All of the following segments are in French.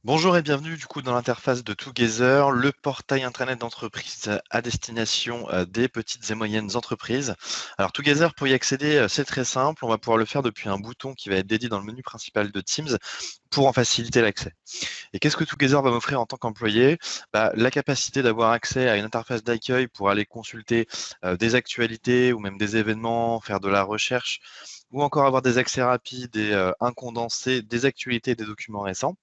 Bonjour et bienvenue du coup dans l'interface de Together, le portail internet d'entreprise à destination des petites et moyennes entreprises. Alors Together, pour y accéder, c'est très simple. On va pouvoir le faire depuis un bouton qui va être dédié dans le menu principal de Teams pour en faciliter l'accès. Et qu'est-ce que Together va m'offrir en tant qu'employé? La capacité d'avoir accès à une interface d'accueil pour aller consulter des actualités ou même des événements, faire de la recherche, ou encore avoir des accès rapides et un condensé des actualités et des documents récents.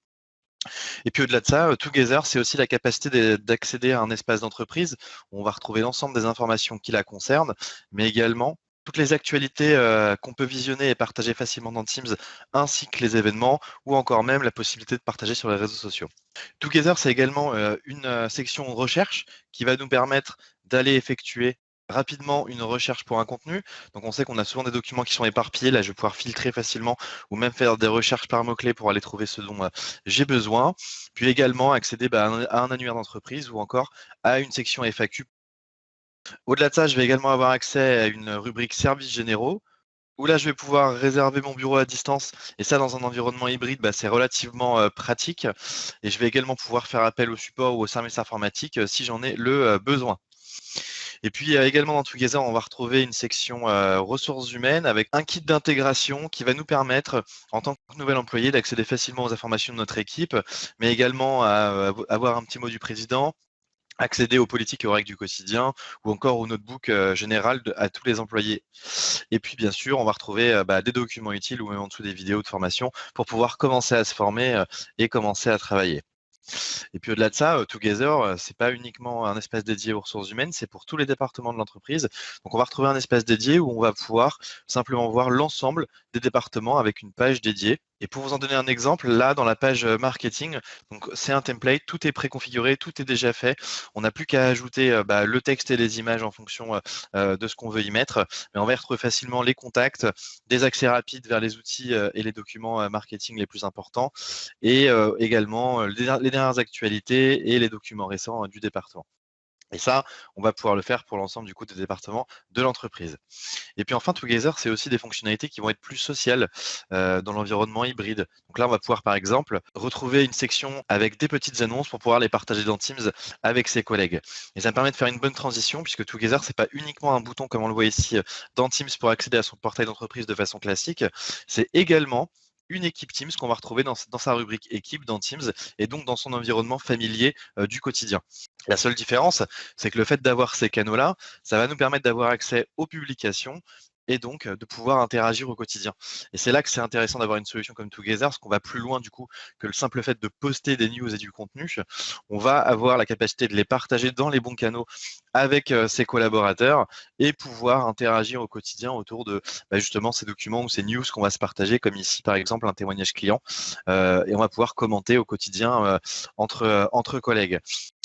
Et puis au-delà de ça, Together, c'est aussi la capacité d'accéder à un espace d'entreprise où on va retrouver l'ensemble des informations qui la concernent, mais également toutes les actualités qu'on peut visionner et partager facilement dans Teams, ainsi que les événements, ou encore même la possibilité de partager sur les réseaux sociaux. Together, c'est également une section recherche qui va nous permettre d'aller effectuer rapidement une recherche pour un contenu. Donc on sait qu'on a souvent des documents qui sont éparpillés. Là, je vais pouvoir filtrer facilement ou même faire des recherches par mots-clés pour aller trouver ce dont j'ai besoin. Puis également accéder à un annuaire d'entreprise ou encore à une section FAQ. Au-delà de ça, je vais également avoir accès à une rubrique services généraux où là, je vais pouvoir réserver mon bureau à distance. Et ça, dans un environnement hybride, c'est relativement pratique. Et je vais également pouvoir faire appel au support ou au service informatique si j'en ai le besoin. Et puis également dans Together, on va retrouver une section ressources humaines avec un kit d'intégration qui va nous permettre, en tant que nouvel employé, d'accéder facilement aux informations de notre équipe, mais également à avoir un petit mot du président, accéder aux politiques et aux règles du quotidien, ou encore au notebook général à tous les employés. Et puis bien sûr, on va retrouver des documents utiles ou même en dessous des vidéos de formation pour pouvoir commencer à se former et commencer à travailler. Et puis au-delà de ça, Together, c'est pas uniquement un espace dédié aux ressources humaines, c'est pour tous les départements de l'entreprise. Donc on va retrouver un espace dédié où on va pouvoir simplement voir l'ensemble des départements avec une page dédiée. Et pour vous en donner un exemple, là dans la page marketing, donc c'est un template, tout est préconfiguré, tout est déjà fait. On n'a plus qu'à ajouter le texte et les images en fonction de ce qu'on veut y mettre. Mais on va y retrouver facilement les contacts, des accès rapides vers les outils et les documents marketing les plus importants, et également les dernières actualités et les documents récents du département. Et ça, on va pouvoir le faire pour l'ensemble du coup des départements de l'entreprise. Et puis enfin, Together, c'est aussi des fonctionnalités qui vont être plus sociales dans l'environnement hybride. Donc là, on va pouvoir par exemple retrouver une section avec des petites annonces pour pouvoir les partager dans Teams avec ses collègues. Et ça me permet de faire une bonne transition puisque Together, c'est pas uniquement un bouton comme on le voit ici dans Teams pour accéder à son portail d'entreprise de façon classique, c'est également une équipe Teams qu'on va retrouver dans sa rubrique équipe dans Teams et donc dans son environnement familier du quotidien. La seule différence, c'est que le fait d'avoir ces canaux-là, ça va nous permettre d'avoir accès aux publications et donc de pouvoir interagir au quotidien. Et c'est là que c'est intéressant d'avoir une solution comme Together, parce qu'on va plus loin du coup que le simple fait de poster des news et du contenu. On va avoir la capacité de les partager dans les bons canaux avec ses collaborateurs et pouvoir interagir au quotidien autour de justement ces documents ou ces news qu'on va se partager, comme ici par exemple un témoignage client. Et on va pouvoir commenter au quotidien entre collègues.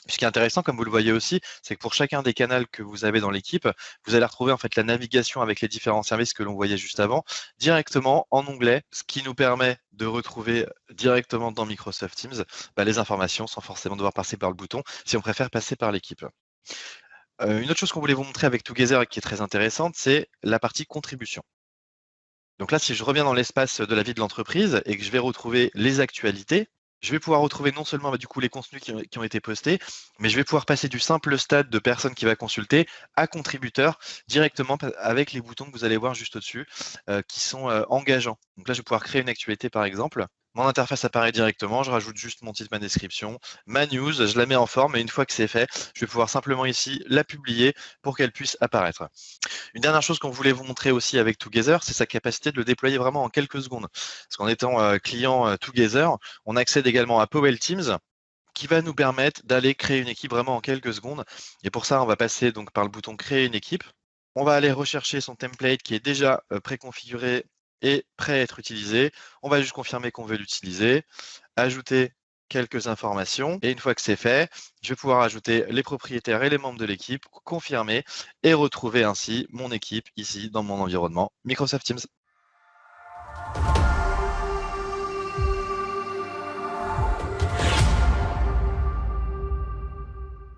Ce qui est intéressant, comme vous le voyez aussi, c'est que pour chacun des canaux que vous avez dans l'équipe, vous allez retrouver en fait la navigation avec les différents services que l'on voyait juste avant, directement en onglet, ce qui nous permet de retrouver directement dans Microsoft Teams les informations sans forcément devoir passer par le bouton, si on préfère passer par l'équipe. Une autre chose qu'on voulait vous montrer avec Together et qui est très intéressante, c'est la partie contribution. Donc là, si je reviens dans l'espace de la vie de l'entreprise et que je vais retrouver les actualités, je vais pouvoir retrouver non seulement du coup les contenus qui ont été postés, mais je vais pouvoir passer du simple stade de personne qui va consulter à contributeur directement avec les boutons que vous allez voir juste au-dessus qui sont engageants. Donc là, je vais pouvoir créer une actualité par exemple. Mon interface apparaît directement, je rajoute juste mon titre, ma description, ma news, je la mets en forme et une fois que c'est fait, je vais pouvoir simplement ici la publier pour qu'elle puisse apparaître. Une dernière chose qu'on voulait vous montrer aussi avec Together, c'est sa capacité de le déployer vraiment en quelques secondes. Parce qu'en étant client Together, on accède également à Powell Teams qui va nous permettre d'aller créer une équipe vraiment en quelques secondes. Et pour ça, on va passer donc par le bouton créer une équipe. On va aller rechercher son template qui est déjà préconfiguré et prêt à être utilisé. On va juste confirmer qu'on veut l'utiliser, ajouter quelques informations et une fois que c'est fait, je vais pouvoir ajouter les propriétaires et les membres de l'équipe, confirmer et retrouver ainsi mon équipe ici dans mon environnement Microsoft Teams.